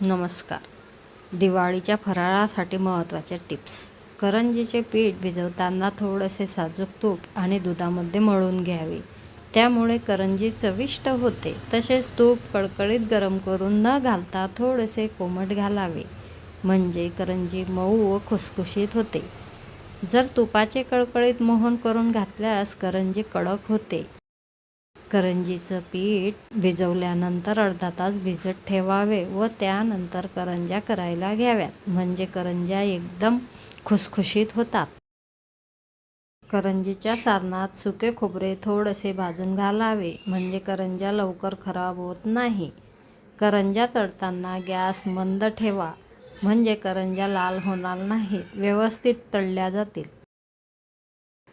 नमस्कार. दिवाळीच्या फराळासाठी महत्त्वाच्या टिप्स. करंजीचे पीठ भिजवताना थोडेसे साजूक तूप आणि दुधामध्ये मळून घ्यावे. त्यामुळे करंजी चविष्ट होते. तसेच तूप कडकडीत गरम करून न घालता थोडेसे कोमट घालावे, म्हणजे करंजी मऊ व खुसखुशीत होते. जर तुपाचे कडकडीत मोहन करून घातल्यास करंजी कडक होते. करंजीचं पीठ भिजवल्यानंतर अर्धा तास भिजत ठेवावे व त्यानंतर करंज्या करायला घ्याव्यात, म्हणजे करंज्या एकदम खुसखुशीत होतात. करंजीच्या सारणात सुके खोबरे थोडेसे भाजून घालावे, म्हणजे करंज्या लवकर खराब होत नाही. करंज्या तळताना गॅस मंद ठेवा, म्हणजे करंज्या लाल होणार नाहीत, व्यवस्थित तळल्या जातील.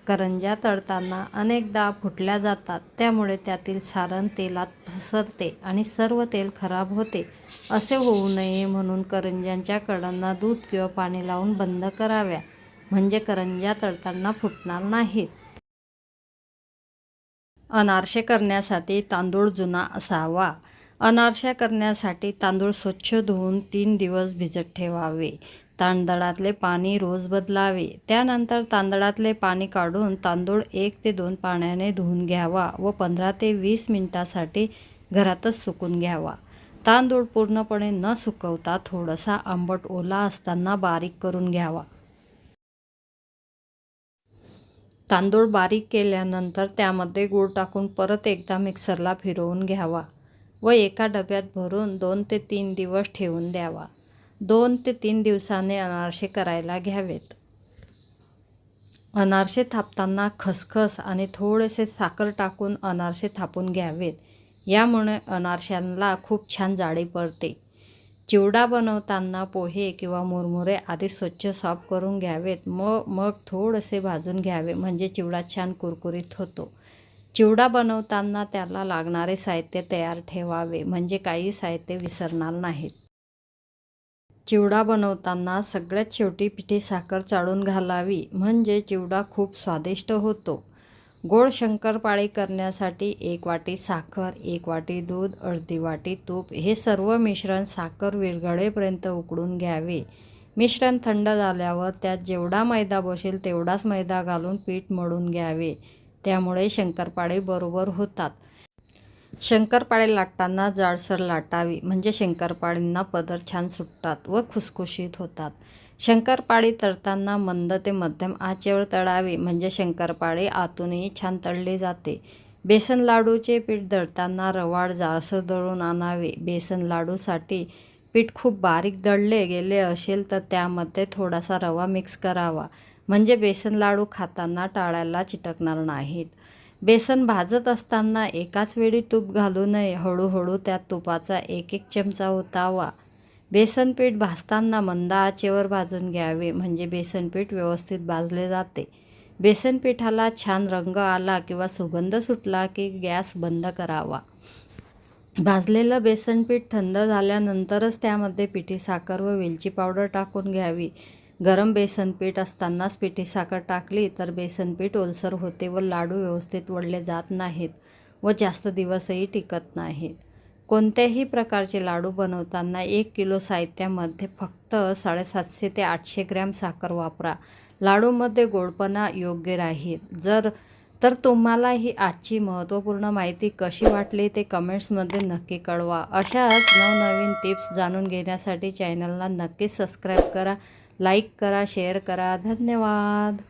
करंज्या तळताना अनेकदा फुटल्या जातात, त्यामुळे त्यातील सारण तेलात पसरते आणि सर्व तेल खराब होते. असे होऊ नये म्हणून करंज्यांच्या कडांना दूध किंवा पाणी लावून बंद कराव्या, म्हणजे करंज्या तळताना फुटणार नाहीत. अनारसे करण्यासाठी तांदूळ जुना असावा. अनारसे करण्यासाठी तांदूळ स्वच्छ धुवून 3 दिवस भिजत ठेवावे. तांदळातले पाणी रोज बदलावे. त्यानंतर तांदळातले पाणी काढून तांदूळ 1 ते 2 पाण्याने धुवून घ्यावा व 15 ते 20 मिनिटांसाठी घरातच सुकून घ्यावा. तांदूळ पूर्णपणे न सुकवता थोडासा आंबट ओला असताना बारीक करून घ्यावा. तांदूळ बारीक केल्यानंतर त्यामध्ये गूळ टाकून परत एकदा मिक्सरला फिरवून घ्यावा व एका डब्यात भरून 2 ते 3 दिवस ठेवून द्यावा. 2 ते 3 दिवसांनी अनारसे करायला घ्यावेत. अनारसे थापताना खसखस आणि थोडेसे साखर टाकून अनारसे थापून घ्यावेत. यामुळे अनारशांना खूप छान जाळी पडते. चिवडा बनवताना पोहे किंवा मुरमुरे आधी स्वच्छ साफ करून घ्यावेत. मग थोडेसे भाजून घ्यावे, म्हणजे चिवडा छान कुरकुरीत होतो. चिवडा बनवताना त्याला लागणारे साहित्य तयार ठेवावे, म्हणजे काही साहित्य विसरणार नाहीत. चिवडा बनवताना सगळ्यात शेवटी पिठी साखर चाळून घालावी, म्हणजे चिवडा खूप स्वादिष्ट होतो. गोड शंकरपाळी करण्यासाठी 1 वाटी साखर, 1 वाटी दूध, अर्धी वाटी तूप हे सर्व मिश्रण साखर विरघळेपर्यंत उकळून घ्यावे. मिश्रण थंड झाल्यावर त्यात जेवढा मैदा बसेल तेवढाच मैदा घालून पीठ मळून घ्यावे. त्यामुळे शंकरपाळी बरोबर होतात. शंकरपाळी लाटताना जाडसर लाटावी, म्हणजे शंकरपाळींना पदर छान सुटतात व खुसखुशीत होतात. शंकरपाळी तळताना मंद ते मध्यम आचेवर तळावी, म्हणजे शंकरपाळी आतूनही छान तळली जाते. बेसन लाडूचे पीठ दळताना रवाळ जाडसर दळून आणावे. बेसन लाडूसाठी पीठ खूप बारीक दळले गेले असेल तर त्यामध्ये थोडासा रवा मिक्स करावा, म्हणजे बेसन लाडू खाताना टाळ्याला चिटकणार नाहीत. बेसन भाजत असताना एकाच वेळी तूप घालू नये. हळूहळू त्यात तुपाचा 1-1 चमचा ओतावा. बेसन पीठ भाजताना मंद आचेवर भाजून घ्यावे, म्हणजे बेसन पीठ व्यवस्थित भाजले जाते. बेसन पिठाला छान रंग आला किंवा सुगंध सुटला की गॅस बंद करावा. भाजलेलं बेसन पीठ थंड झाल्यानंतरच त्यामध्ये पिठी साखर व वेलची पावडर टाकून घ्यावी. गरम बेसन पीठ असतानाच पिठी साखर टाकली तर बेसन पीठ ओलसर होते व लाडू व्यवस्थित वळले जात नाहीत व जास्त दिवसही टिकत नाहीत. कोणत्याही प्रकारचे लाडू बनवताना 1 किलो साहित्यामध्ये फक्त 750 ते 800 ग्रॅम साखर वापरा. लाडूमध्ये गोडपणा योग्य राहील. तर तुम्हाला ही आजची महत्त्वपूर्ण माहिती कशी वाटली ते कमेंट्समध्ये नक्की कळवा. अशाच नवनवीन टिप्स जाणून घेण्यासाठी चॅनलला नक्कीच सबस्क्राईब करा, लाईक करा, शेअर करा. धन्यवाद.